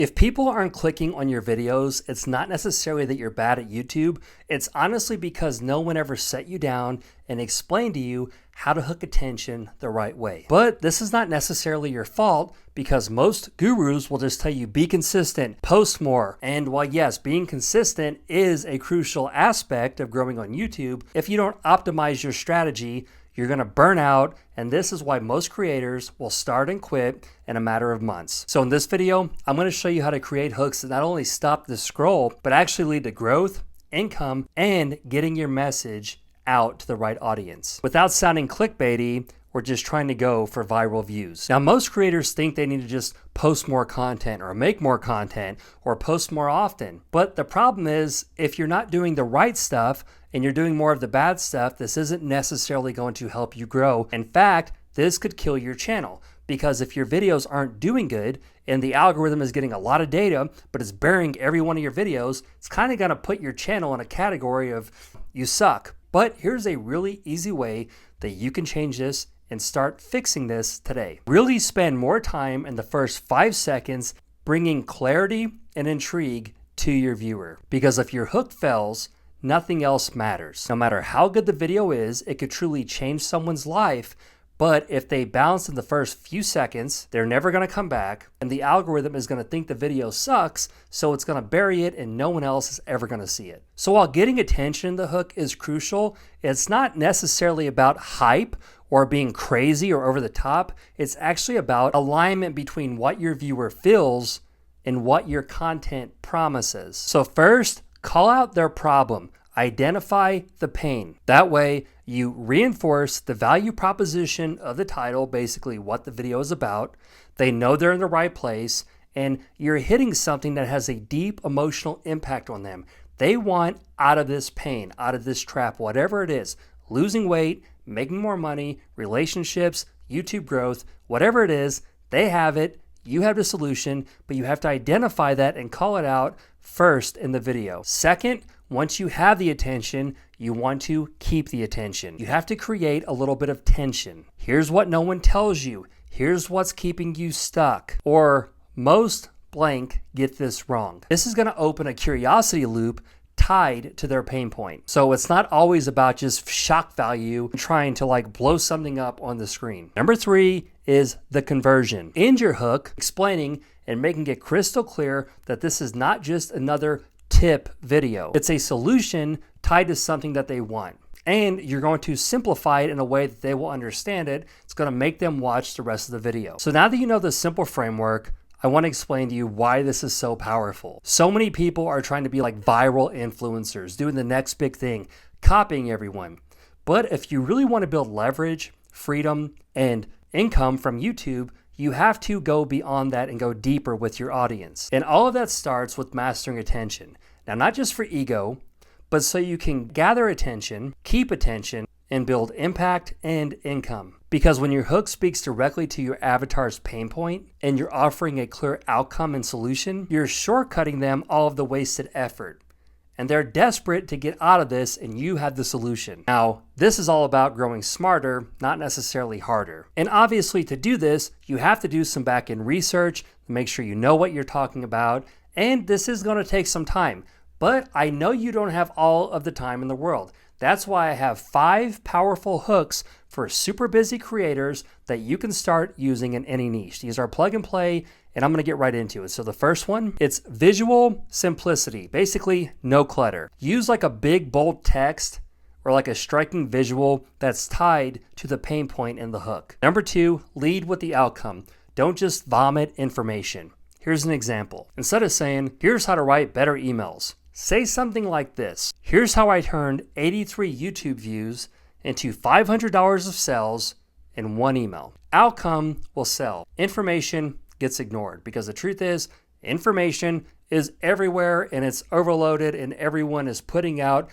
If people aren't clicking on your videos, it's not necessarily that you're bad at YouTube. It's honestly because no one ever set you down and explained to you how to hook attention the right way. But this is not necessarily your fault because most gurus will just tell you be consistent, post more. And while yes, being consistent is a crucial aspect of growing on YouTube, if you don't optimize your strategy, you're going to burn out, and this is why most creators will start and quit in a matter of months. So in this video, I'm going to show you how to create hooks that not only stop the scroll, but actually lead to growth, income, and getting your message out to the right audience. Without sounding clickbaity, we're just trying to go for viral views. Now, most creators think they need to just post more content or make more content or post more often. But the problem is, if you're not doing the right stuff and you're doing more of the bad stuff, this isn't necessarily going to help you grow. In fact, this could kill your channel because if your videos aren't doing good and the algorithm is getting a lot of data, but it's burying every one of your videos, it's kind of going to put your channel in a category of you suck. But here's a really easy way that you can change this and start fixing this today. Really spend more time in the first 5 seconds bringing clarity and intrigue to your viewer. Because if your hook fails, nothing else matters. No matter how good the video is, it could truly change someone's life. But if they bounce in the first few seconds, they're never going to come back, and the algorithm is going to think the video sucks, so it's going to bury it and no one else is ever going to see it. So while getting attention in the hook is crucial, it's not necessarily about hype or being crazy or over the top. It's actually about alignment between what your viewer feels and what your content promises. So first, call out their problem. Identify the pain. That way, you reinforce the value proposition of the title, basically what the video is about. They know they're in the right place, and you're hitting something that has a deep emotional impact on them. They want out of this pain, out of this trap, whatever it is, losing weight, making more money, relationships, YouTube growth, whatever it is, they have it. You have the solution, but you have to identify that and call it out first in the video. Second, once you have the attention, you want to keep the attention. You have to create a little bit of tension. Here's what no one tells you. Here's what's keeping you stuck. Or most blank get this wrong. This is going to open a curiosity loop tied to their pain point. So it's not always about just shock value trying to blow something up on the screen. Number 3 is the conversion. End your hook explaining and making it crystal clear that this is not just another tip video. It's a solution tied to something that they want. And you're going to simplify it in a way that they will understand it. It's going to make them watch the rest of the video. So now that you know the simple framework, I want to explain to you why this is so powerful. So many people are trying to be like viral influencers, doing the next big thing, copying everyone. But if you really want to build leverage, freedom, and income from YouTube, you have to go beyond that and go deeper with your audience. And all of that starts with mastering attention. Now, not just for ego, but so you can gather attention, keep attention, and build impact and income. Because when your hook speaks directly to your avatar's pain point and you're offering a clear outcome and solution, you're shortcutting them all of the wasted effort. And they're desperate to get out of this, and you have the solution. Now, this is all about growing smarter, not necessarily harder. And obviously, to do this, you have to do some back-end research, make sure you know what you're talking about, and this is going to take some time. But I know you don't have all of the time in the world. That's why I have 5 powerful hooks for super busy creators that you can start using in any niche. These are plug and play, and I'm going to get right into it. So the first one, it's visual simplicity. Basically, no clutter. Use like a big bold text or like a striking visual that's tied to the pain point in the hook. Number 2, lead with the outcome. Don't just vomit information. Here's an example. Instead of saying, here's how to write better emails, say something like this. Here's how I turned 83 YouTube views into $500 of sales in 1 email. Outcome will sell. Information gets ignored because the truth is, information is everywhere and it's overloaded and everyone is putting out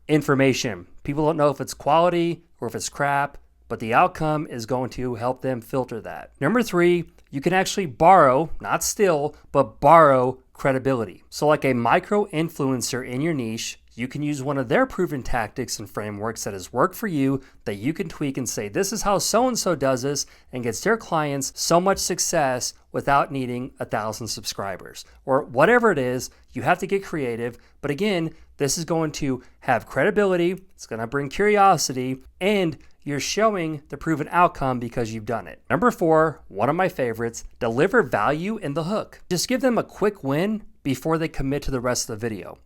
information. People don't know if it's quality or if it's crap, but the outcome is going to help them filter that. Number 3, you can actually borrow, not steal, but borrow credibility. So like a micro influencer in your niche, you can use one of their proven tactics and frameworks that has worked for you that you can tweak and say, this is how so-and-so does this and gets their clients so much success without needing 1,000 subscribers. Or whatever it is, you have to get creative. But again, this is going to have credibility, it's going to bring curiosity, and you're showing the proven outcome because you've done it. Number 4, one of my favorites, deliver value in the hook. Just give them a quick win before they commit to the rest of the video.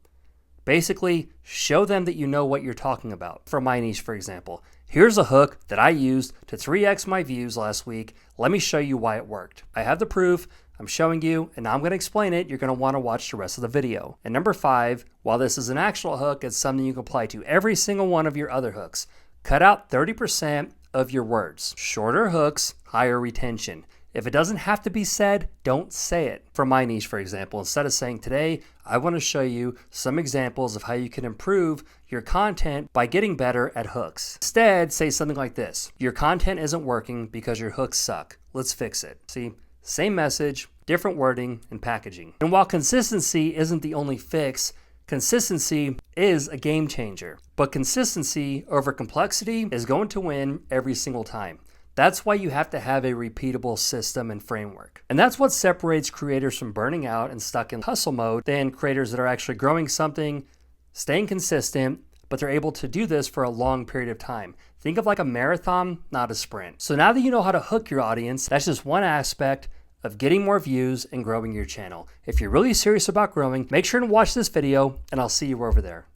Basically, show them that you know what you're talking about. For my niche, for example, here's a hook that I used to 3x my views last week. Let me show you why it worked. I have the proof, I'm showing you, and now I'm going to explain it. You're going to want to watch the rest of the video. And number 5, while this is an actual hook, it's something you can apply to every single one of your other hooks. Cut out 30% of your words. Shorter hooks, higher retention. If it doesn't have to be said, don't say it. For my niche, for example, instead of saying today, I want to show you some examples of how you can improve your content by getting better at hooks. Instead, say something like this. Your content isn't working because your hooks suck. Let's fix it. See, same message, different wording and packaging. And while consistency isn't the only fix, consistency is a game changer. But consistency over complexity is going to win every single time. That's why you have to have a repeatable system and framework. And that's what separates creators from burning out and stuck in hustle mode than creators that are actually growing something, staying consistent, but they're able to do this for a long period of time. Think of like a marathon, not a sprint. So now that you know how to hook your audience, that's just one aspect of getting more views and growing your channel. If you're really serious about growing, make sure to watch this video and I'll see you over there.